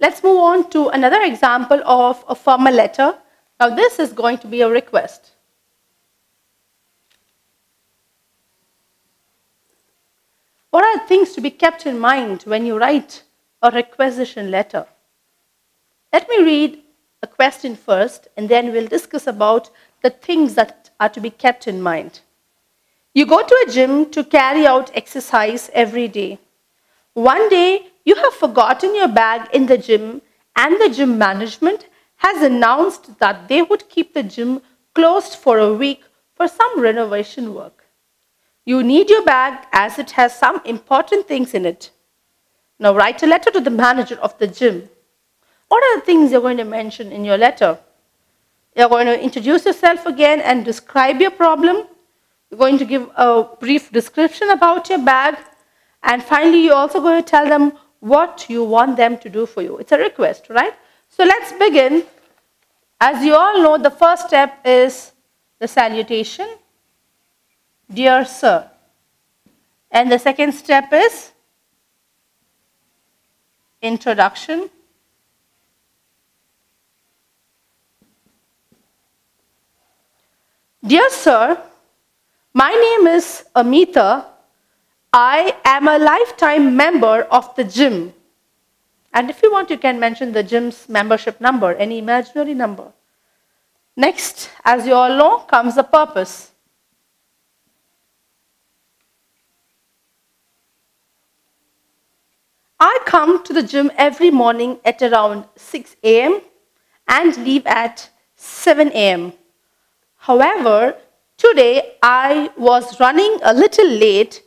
Let's move on to another example of a formal letter. Now this is going to be a request. What are things to be kept in mind when you write a requisition letter? Let me read a question first, and then we'll discuss about the things that are to be kept in mind. You go to a gym to carry out exercise every day. One day, you have forgotten your bag in the gym, and the gym management has announced that they would keep the gym closed for a week for some renovation work. You need your bag as it has some important things in it. Now write a letter to the manager of the gym. What are the things you're going to mention in your letter? You're going to introduce yourself again and describe your problem. You're going to give a brief description about your bag. And finally, you're also going to tell them what you want them to do for you. It's a request, right? So let's begin. As you all know, the first step is the salutation. Dear sir. And the second step is introduction. Dear sir, my name is Amita. I am a lifetime member of the gym. And if you want, you can mention the gym's membership number, any imaginary number. Next, as you all know, comes the purpose. I come to the gym every morning at around 6 a.m. and leave at 7 a.m. However, today I was running a little late,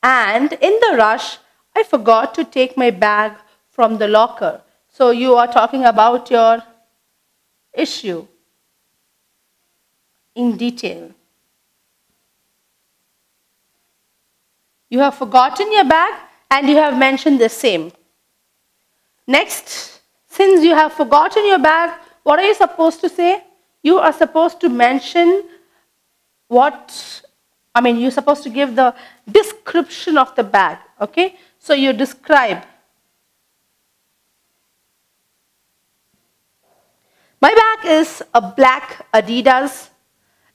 and in the rush, I forgot to take my bag from the locker. So you are talking about your issue in detail. You have forgotten your bag and you have mentioned the same. Next, since you have forgotten your bag, what are you supposed to say? You are supposed to mention you're supposed to give the description of the bag, okay? So you describe. My bag is a black Adidas.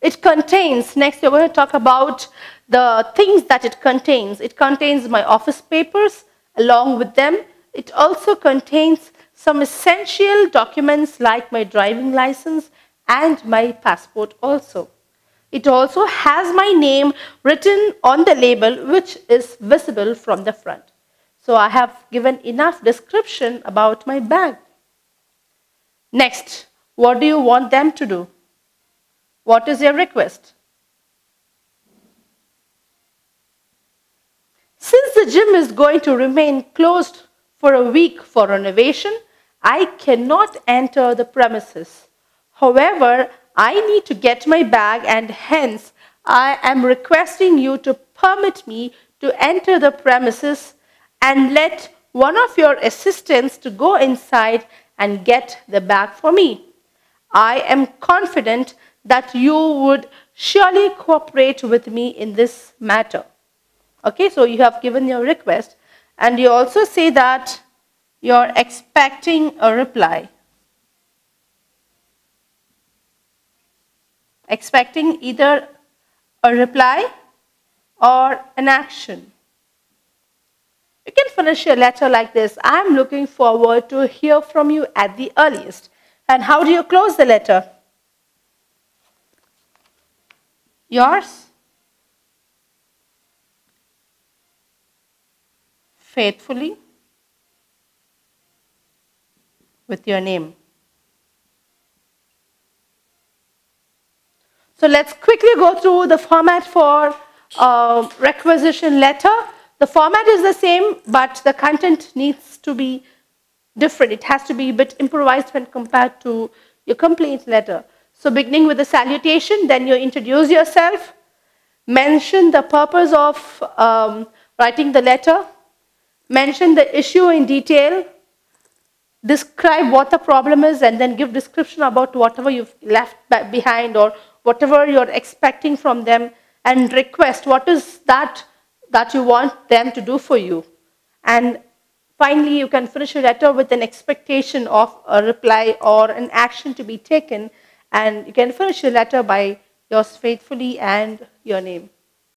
It contains, next we're going to talk about the things that it contains. It contains my office papers along with them. It also contains some essential documents like my driving license and my passport also. It also has my name written on the label, which is visible from the front. So I have given enough description about my bag. Next, what do you want them to do? What is your request? Since the gym is going to remain closed for a week for renovation, I cannot enter the premises. However, I need to get my bag, and hence I am requesting you to permit me to enter the premises and let one of your assistants to go inside and get the bag for me. I am confident that you would surely cooperate with me in this matter. Okay, so you have given your request, and you also say that you're expecting a reply. Expecting either a reply or an action. You can finish your letter like this. I'm looking forward to hear from you at the earliest. And how do you close the letter? Yours faithfully with your name. So let's quickly go through the format for requisition letter. The format is the same, but the content needs to be different. It has to be a bit improvised when compared to your complaint letter. So beginning with the salutation, then you introduce yourself, mention the purpose of writing the letter, mention the issue in detail, describe what the problem is, and then give description about whatever you've left behind or whatever you're expecting from them, and request what is that you want them to do for you. And Finally, you can finish a letter with an expectation of a reply or an action to be taken, and you can finish your letter by yours faithfully and your name.